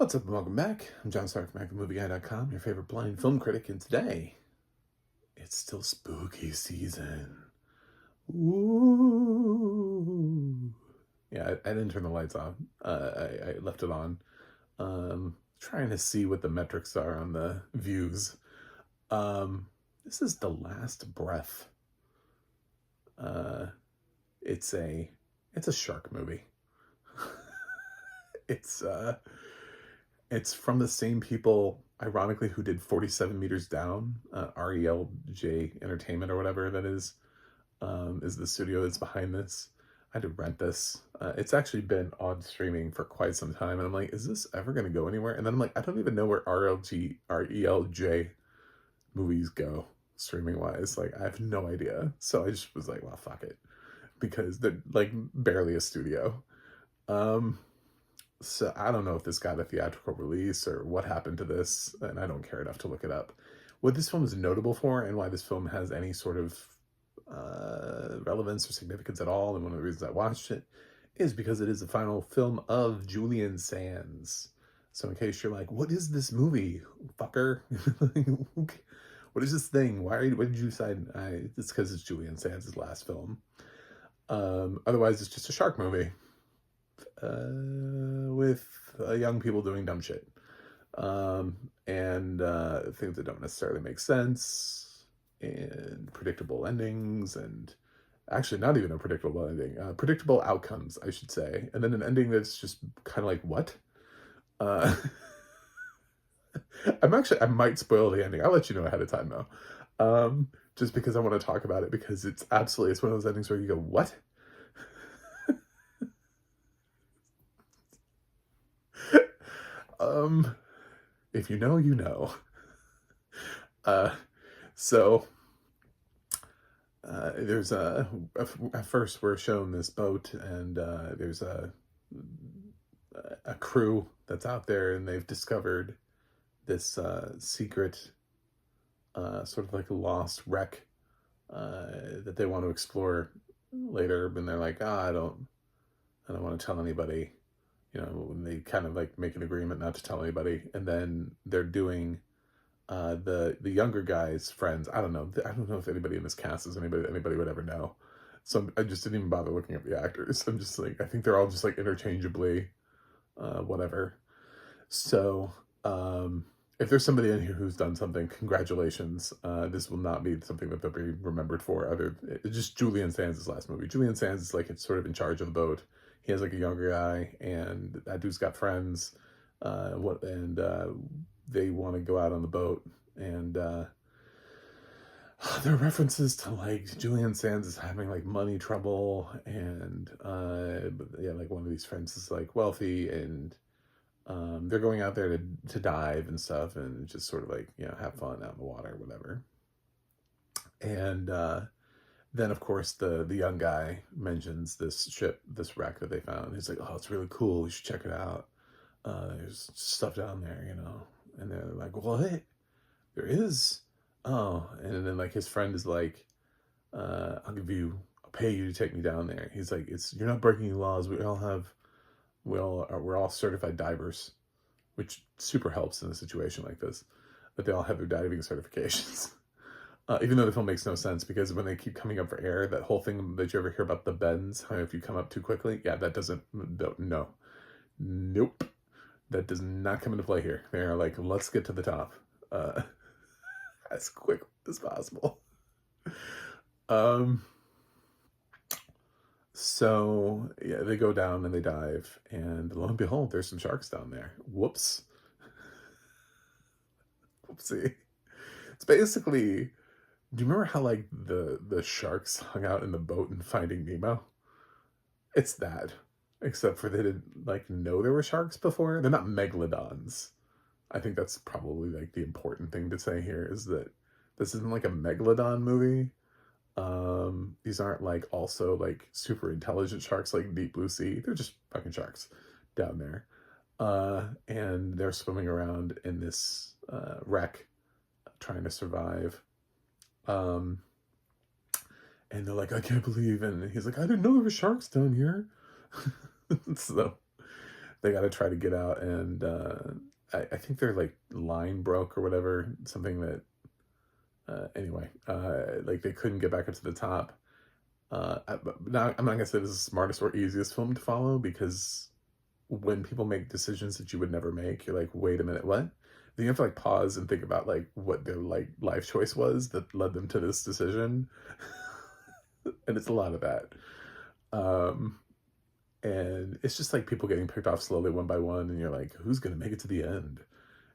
What's up and welcome back. I'm John Stark from ActiveMovieGuy.com, your favorite blind film critic, and today, it's still spooky season. Ooh. Yeah, I didn't turn the lights on. I left it on. Trying to see what the metrics are on the views. This is The Last Breath. It's a shark movie. It's from the same people, ironically, who did 47 Meters Down. RELJ Entertainment or whatever that is the studio that's behind this. I had to rent this. It's actually been on streaming for quite some time, and I'm like, is this ever going to go anywhere? And then I'm like, I don't even know where RELJ movies go streaming-wise. Like, I have no idea. So I just was like, well, fuck it. Because they're, like, barely a studio. So I don't know if this got a theatrical release or what happened to this, and I don't care enough to look it up. What this film is notable for and why this film has any sort of relevance or significance at all, and one of the reasons I watched it, is because it is the final film of Julian Sands. So in case you're like, what is this movie, fucker? What is this thing? What did you decide? It's because it's Julian Sands' last film. Otherwise, it's just a shark movie. With young people doing dumb shit. And things that don't necessarily make sense, and predictable endings, and actually not even a predictable ending, predictable outcomes, I should say. And then an ending that's just kind of like, what? I might spoil the ending. I'll let you know ahead of time though. Just because I want to talk about it, because it's one of those endings where you go, what? If you know, you know. There's at first we're shown this boat, and there's a crew that's out there, and they've discovered this secret sort of like a lost wreck that they want to explore later, and they're like, I don't want to tell anybody. You know, when they kind of like make an agreement not to tell anybody, and then they're doing the younger guy's friends. I don't know if anybody in this cast is anybody would ever know. So I just didn't even bother looking up the actors. I'm just like, I think they're all just like interchangeably whatever. So if there's somebody in here who's done something, congratulations. This will not be something that they'll be remembered for. It's just Julian Sands' last movie. Julian Sands is like, it's sort of in charge of the boat. He has like a younger guy, and that dude's got friends, they want to go out on the boat, and there are references to like Julian Sands is having like money trouble, and yeah, like one of these friends is like wealthy, and they're going out there to dive and stuff, and just sort of like, you know, have fun out in the water, whatever. And then, of course, the young guy mentions this wreck that they found. He's like, oh, it's really cool. You should check it out. There's stuff down there, you know. And they're like, what? There is? Oh. And then, like, his friend is like, I'll pay you to take me down there. He's like, you're not breaking any laws. We're all certified divers, which super helps in a situation like this. But they all have their diving certifications. Even though the film makes no sense, because when they keep coming up for air, that whole thing that you ever hear about the bends, how if you come up too quickly, yeah, that doesn't, no. Nope. That does not come into play here. They're like, let's get to the top as quick as possible. So, yeah, they go down and they dive, and lo and behold, there's some sharks down there. Whoops. Whoopsie. It's basically... Do you remember how, like, the sharks hung out in the boat in Finding Nemo? It's that. Except for they didn't, like, know there were sharks before. They're not megalodons. I think that's probably, like, the important thing to say here, is that this isn't, like, a megalodon movie. These aren't, like, also, like, super intelligent sharks like Deep Blue Sea. They're just fucking sharks down there. And they're swimming around in this wreck, trying to survive. And they're like, I can't believe, and he's like, I didn't know there were sharks down here. So they got to try to get out, and I think their like line broke or whatever, something that anyway, like they couldn't get back up to the top. Now I'm not gonna say this is the smartest or easiest film to follow, because when people make decisions that you would never make, you're like, wait a minute, what? Then you have to like pause and think about like what their like life choice was that led them to this decision. And it's a lot of that. Um, and it's just like people getting picked off slowly one by one, and you're like, who's gonna make it to the end?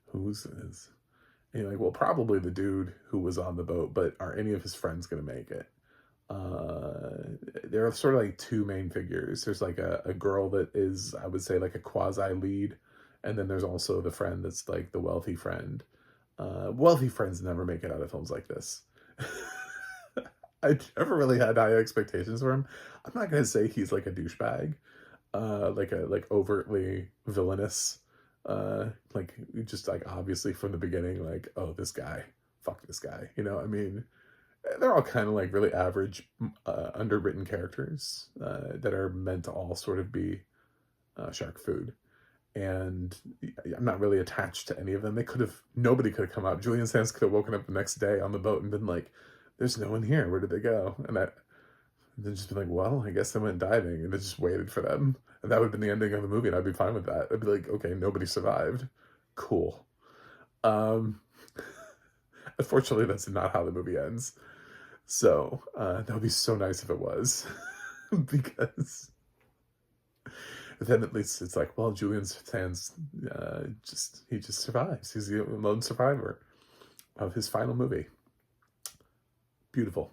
Who's is? And you're like, well, probably the dude who was on the boat, but are any of his friends gonna make it? There are sort of like two main figures. There's like a girl that is, I would say, like a quasi lead, and then there's also the friend that's like the wealthy friend. Wealthy friends never make it out of films like this. I never really had high expectations for him. I'm not gonna say he's like a douchebag, like overtly villainous, like just like obviously from the beginning, like, oh, this guy, fuck this guy, you know. I mean, they're all kind of like really average, underwritten characters that are meant to all sort of be shark food. And I'm not really attached to any of them. Nobody could have come up. Julian Sands could have woken up the next day on the boat and been like, there's no one here. Where did they go? And then just been like, well, I guess they went diving, and they just waited for them. And that would have been the ending of the movie, and I'd be fine with that. I'd be like, okay, nobody survived. Cool. Unfortunately, that's not how the movie ends. So that would be so nice if it was, because then at least it's like, well, Julian Sands he just survives. He's the lone survivor of his final movie. Beautiful.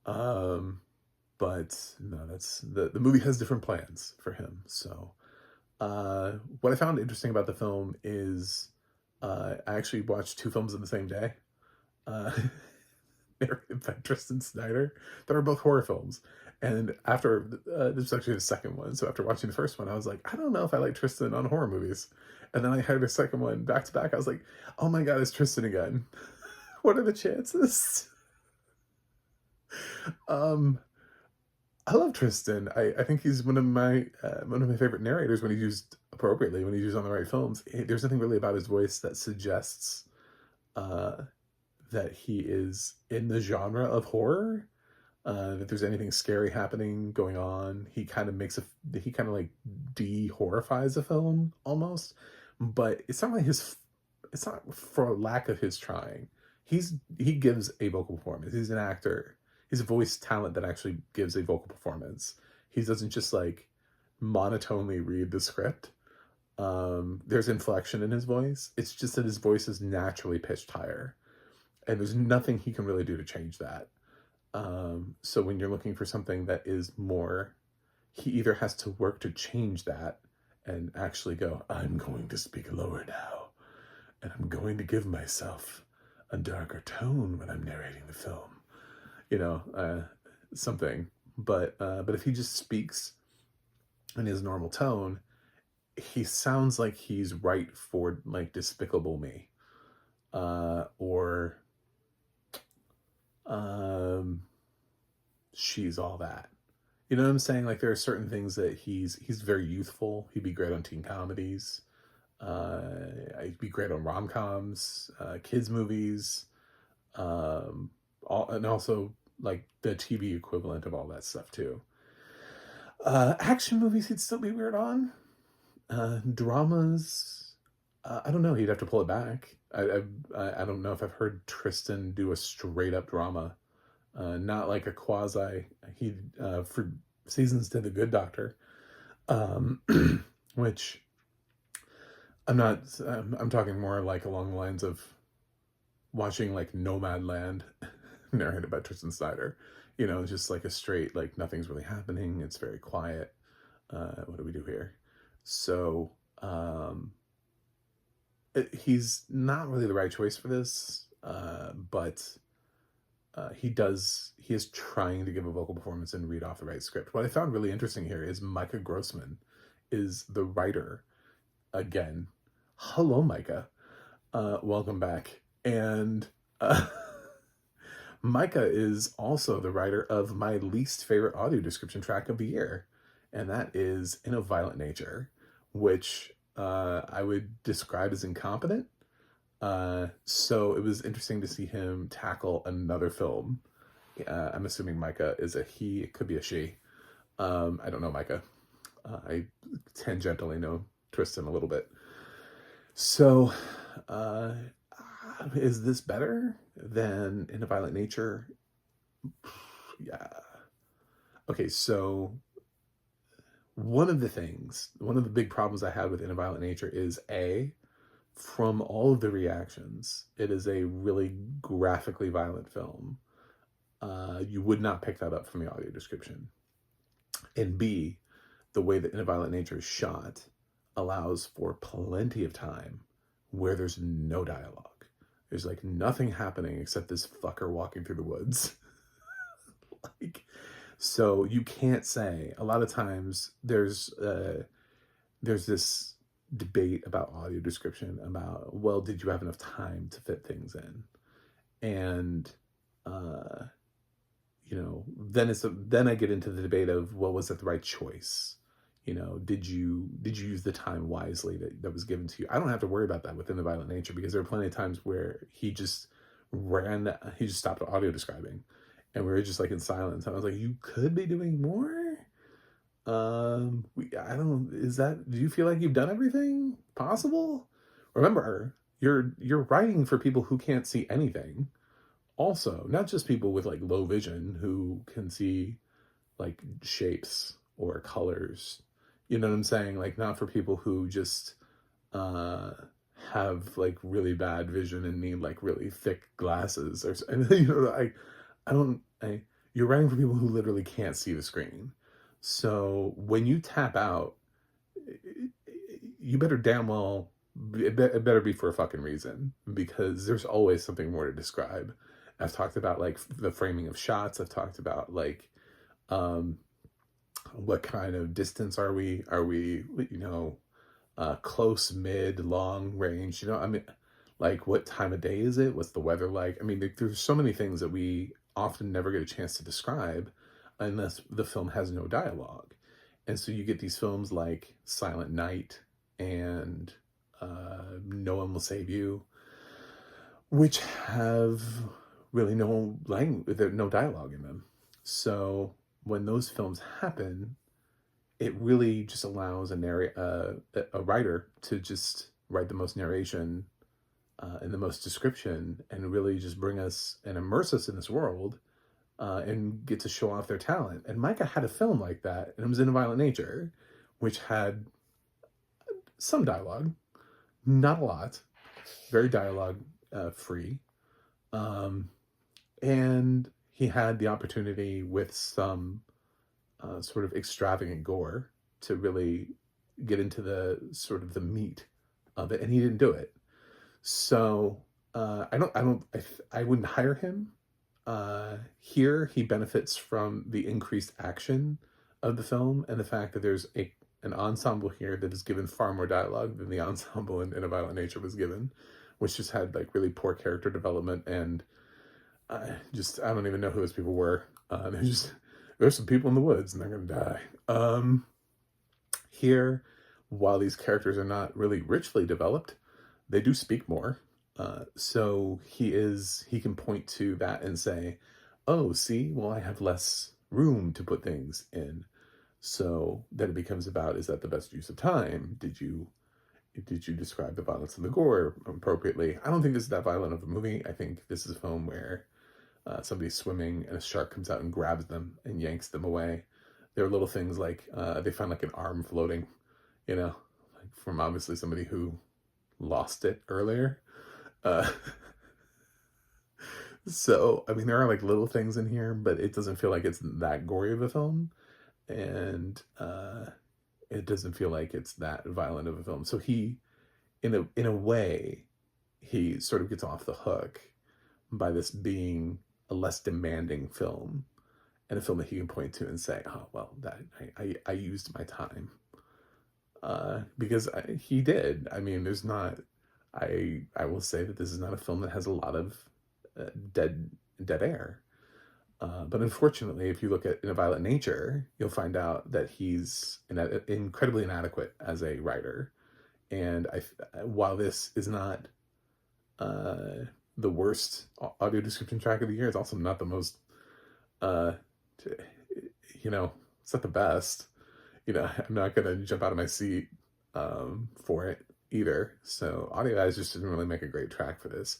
But no, that's the movie has different plans for him. So what I found interesting about the film is I actually watched two films in the same day. Narrated by Tristan Snyder, that are both horror films. And after, this was actually the second one, so after watching the first one, I was like, I don't know if I like Tristan on horror movies. And then I had the second one back to back. I was like, oh my god, it's Tristan again. What are the chances? I love Tristan. I think he's one of my favorite narrators when he's used appropriately, when he's used on the right films. There's nothing really about his voice that suggests that he is in the genre of horror, that there's anything scary happening going on. He kind of like de-horrifies a film almost, but it's not for lack of his trying. He gives a vocal performance. He's an actor. He's a voice talent that actually gives a vocal performance. He doesn't just like monotonely read the script. There's inflection in his voice. It's just that his voice is naturally pitched higher, and there's nothing he can really do to change that. So when you're looking for something that is more, he either has to work to change that and actually go, I'm going to speak lower now, and I'm going to give myself a darker tone when I'm narrating the film, you know, something. But if he just speaks in his normal tone, he sounds like he's right for like Despicable Me, or She's All That. You know what I'm saying? Like there are certain things that he's very youthful. He'd be great on teen comedies. He'd be great on rom-coms, kids movies, and also like the TV equivalent of all that stuff too. Action movies he'd still be weird on. Dramas, I don't know. He'd have to pull it back. I don't know if I've heard Tristan do a straight up drama. Not like a quasi. He for seasons did The Good Doctor, which I'm not. I'm talking more like along the lines of watching like Nomadland, narrated by Tristan Snyder. You know, just like a straight like nothing's really happening. It's very quiet. What do we do here? So he's not really the right choice for this, but he is trying to give a vocal performance and read off the right script. What I found really interesting here is Micah Grossman is the writer again. Hello, Micah. Welcome back. And Micah is also the writer of my least favorite audio description track of the year, and that is In a Violent Nature, which I would describe as incompetent. So it was interesting to see him tackle another film. I'm assuming Micah is a he, it could be a she. I don't know Micah. I tangentially know Tristan a little bit. So, is this better than In a Violent Nature? Yeah. Okay, so one of the big problems I had with In a Violent Nature is from all of the reactions, it is a really graphically violent film. You would not pick that up from the audio description. And B, the way that In a Violent Nature is shot allows for plenty of time where there's no dialogue. There's like nothing happening except this fucker walking through the woods. Like, so you can't say, a lot of times there's this debate about audio description about, well, did you have enough time to fit things in? And, then I get into the debate of, well, was that the right choice? Did you use the time wisely that was given to you? I don't have to worry about that within the Violent Nature, because there are plenty of times where he just stopped audio describing, and we were just like in silence. And I was like, you could be doing more. Do you feel like you've done everything possible? Remember, you're writing for people who can't see anything. Also, not just people with like low vision who can see like shapes or colors. You know what I'm saying? Like, not for people who just have like really bad vision and need like really thick glasses or you're writing for people who literally can't see the screen. So when you tap out, you better damn well, it better be for a fucking reason, because there's always something more to describe. I've talked about like the framing of shots. I've talked about like, what kind of distance are we, close, mid, long range, like what time of day is it? What's the weather like? I mean, there's so many things that we often never get a chance to describe unless the film has no dialogue. And so you get these films like Silent Night and No One Will Save You, which have really no dialogue in them. So when those films happen, it really just allows a writer to just write the most narration and the most description, and really just bring us and immerse us in this world, and get to show off their talent. And Micah had a film like that, and it was In a Violent Nature, which had some dialogue, not a lot, very dialogue free. And he had the opportunity with some sort of extravagant gore to really get into the sort of the meat of it, and he didn't do it. So I wouldn't hire him. Here he benefits from the increased action of the film, and the fact that there's an ensemble here that is given far more dialogue than the ensemble in A Violent Nature was given, which just had like really poor character development. And I don't even know who those people were. There's some people in the woods and they're gonna die. Here, while these characters are not really richly developed, they do speak more. So he can point to that and say, oh, see, well, I have less room to put things in. So then it becomes about, is that the best use of time? Did you describe the violence and the gore appropriately? I don't think this is that violent of a movie. I think this is a film where somebody's swimming and a shark comes out and grabs them and yanks them away. There are little things like they find like an arm floating, like from obviously somebody who lost it earlier. So, I mean, there are like little things in here, but it doesn't feel like it's that gory of a film. And it doesn't feel like it's that violent of a film. So he, in a way, he sort of gets off the hook by this being a less demanding film, and a film that he can point to and say, oh, well, that I used my time. Because he did. I mean, there's not, I will say that this is not a film that has a lot of dead air. But unfortunately, if you look at In a Violent Nature, you'll find out that he's incredibly inadequate as a writer. And while this is not the worst audio description track of the year, it's also not the most, you know, it's not the best. You know, I'm not going to jump out of my seat for it either. So Audio Guys just didn't really make a great track for this,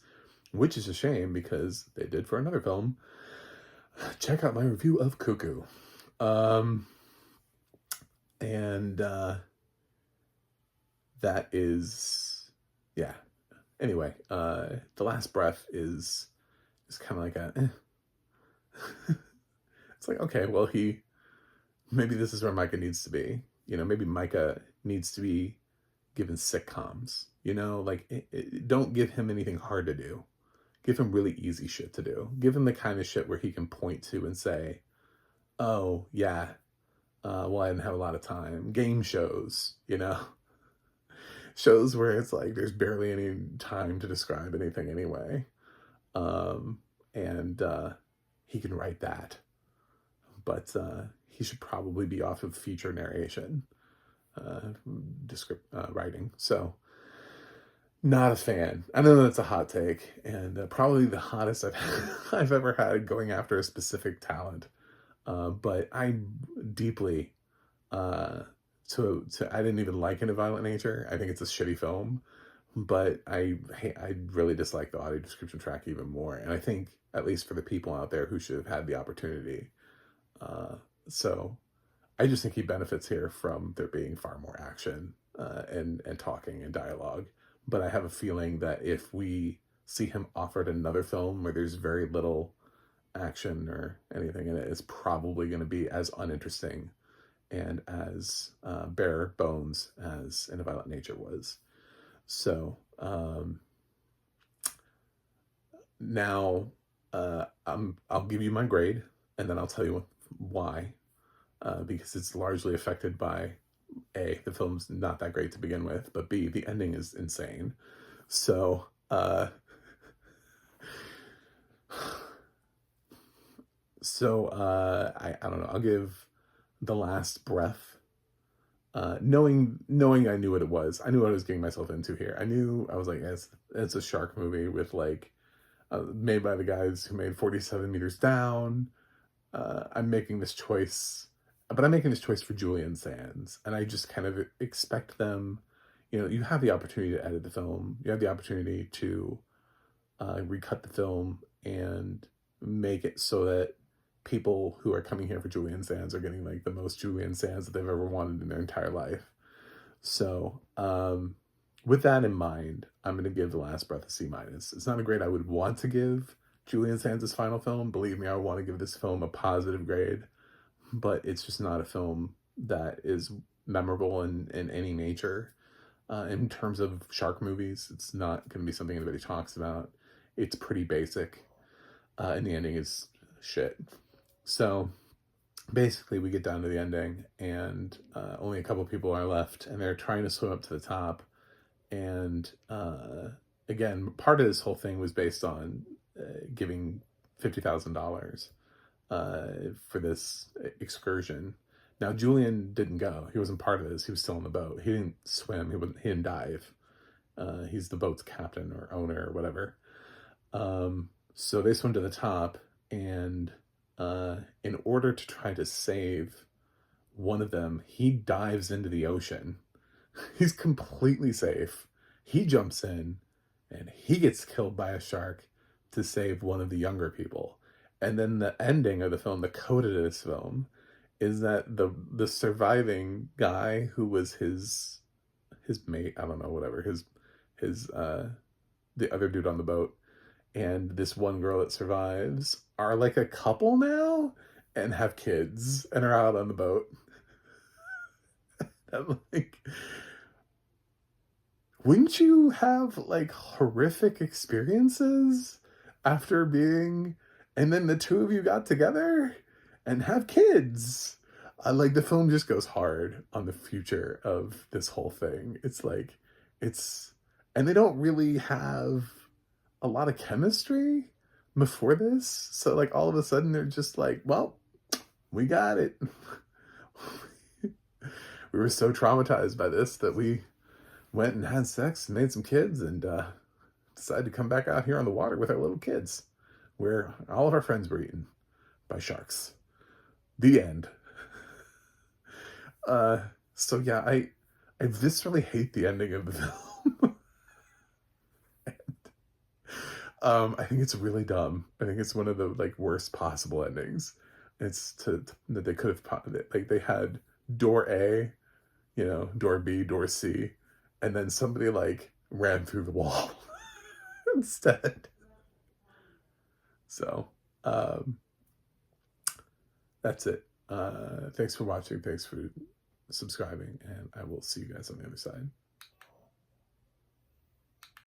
which is a shame because they did for another film. Check out my review of Cuckoo. That is, yeah. Anyway, The Last Breath is kind of like a, it's like, okay, well, maybe this is where Micah needs to be. You know, maybe Micah needs to be given sitcoms, you know, like don't give him anything hard to do. Give him really easy shit to do. Give him the kind of shit where he can point to and say, oh, yeah, well, I didn't have a lot of time. Game shows, you know? Shows where it's like there's barely any time to describe anything anyway. He can write that. But he should probably be off of feature narration, writing. So, not a fan. I know that's a hot take, and probably the hottest I've ever had going after a specific talent. But I deeply, I didn't even like In a Violent Nature. I think it's a shitty film, but I really dislike the audio description track even more. And I think, at least for the people out there who should have had the opportunity. So I just think he benefits here from there being far more action and talking and dialogue. But I have a feeling that if we see him offered another film where there's very little action or anything in it, it's probably going to be as uninteresting and as bare bones as In a Violent Nature was. So now I'll give you my grade, and then I'll tell you why, because it's largely affected by A, the film's not that great to begin with, but B, the ending is insane. So I don't know, I'll give The Last Breath, knowing I knew what it was. I knew what I was getting myself into here. I was like, it's a shark movie with like made by the guys who made 47 Meters Down. I'm making this choice for Julian Sands, and I just kind of expect them, you know, you have the opportunity to edit the film, you have the opportunity to recut the film and make it so that people who are coming here for Julian Sands are getting like the most Julian Sands that they've ever wanted in their entire life. So with that in mind, I'm going to give The Last Breath a C-. It's not a grade I would want to give Julian Sands' final film. Believe me, I want to give this film a positive grade, but it's just not a film that is memorable in any nature. In terms of shark movies, it's not going to be something anybody talks about. It's pretty basic, and the ending is shit. So basically we get down to the ending, and only a couple people are left, and they're trying to swim up to the top. And again, part of this whole thing was based on giving $50,000 for this excursion. Now, Julian didn't go. He wasn't part of this. He was still on the boat. He didn't swim. He didn't dive. He's the boat's captain or owner or whatever. So they swim to the top, and in order to try to save one of them, he dives into the ocean. He's completely safe. He jumps in, and he gets killed by a shark to save one of the younger people. And then the ending of the film, the coda to this film, is that the surviving guy who was his mate, I don't know, whatever, his the other dude on the boat, and this one girl that survives are like a couple now and have kids and are out on the boat. I'm like, wouldn't you have like horrific experiences after being, and then the two of you got together and have kids? Like, the film just goes hard on the future of this whole thing. It's like, and they don't really have a lot of chemistry before this. So like all of a sudden they're just like, well, we got it. We were so traumatized by this that we went and had sex and made some kids and decided to come back out here on the water with our little kids, where all of our friends were eaten by sharks. The end. So yeah, I viscerally hate the ending of the film. I think it's really dumb. I think it's one of the like worst possible endings. It's that they could have, like, they had door A, you know, door B, door C, and then somebody like ran through the wall instead. So that's it. Thanks for watching. Thanks for subscribing, and I will see you guys on the other side.